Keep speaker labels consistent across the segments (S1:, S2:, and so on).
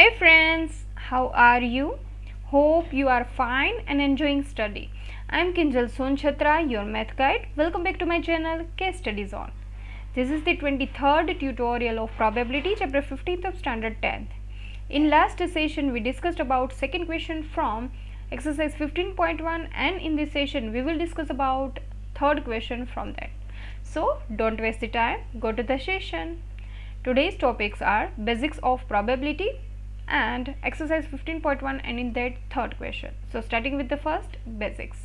S1: Hey friends, how are you? Hope you are fine and enjoying study. I am Kinjal Sonchhatra, your math guide. Welcome back to my channel StudyZone. This is the 23rd tutorial of Probability Chapter 15th of Standard 10th. In last session we discussed about second question from exercise 15.1 and in this session we will discuss about third question from that. So don't waste the time, go to the session. Today's topics are basics of probability and exercise 15.1 and in that third question. So starting with the first, basics.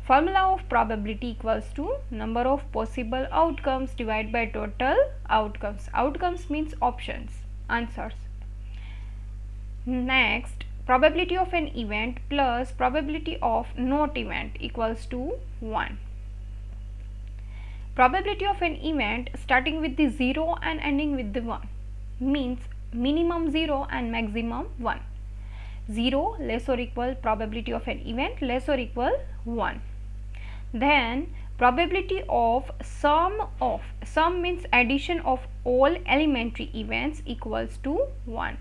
S1: Formula of probability equals to number of possible outcomes divided by total outcomes. Outcomes means options, answers. Next, probability of an event plus probability of not event equals to 1. Probability of an event starting with the 0 and ending with the 1 means minimum 0 and maximum 1. 0 less or equal probability of an event less or equal 1. Then probability of sum means addition of all elementary events equals to 1.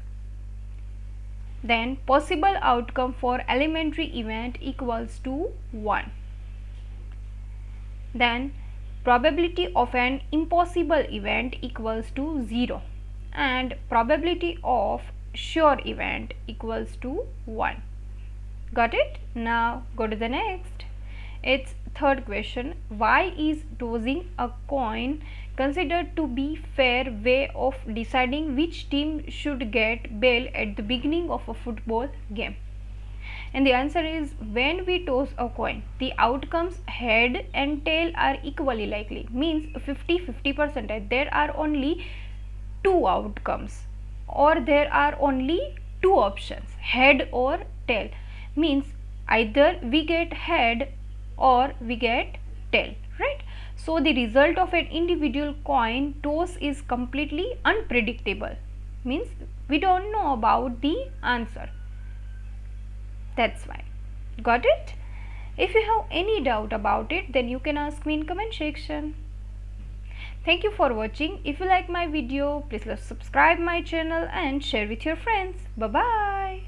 S1: Then possible outcome for elementary event equals to 1. Then probability of an impossible event equals to 0 and probability of sure event equals to 1. Got it? Now go to the next. It's third question. Why is tossing a coin considered to be fair way of deciding which team should get ball at the beginning of a football game? And the answer is, when we toss a coin, the outcomes head and tail are equally likely, means 50-50%. There are only two outcomes or there are only two options, head or tail, means either we get head or we get tail, right? So the result of an individual coin toss is completely unpredictable, means we don't know about the answer. That's why. Got it? If you have any doubt about it, then you can ask me in comment section. Thank you for watching. If you like my video, please subscribe my channel and share with your friends. Bye bye.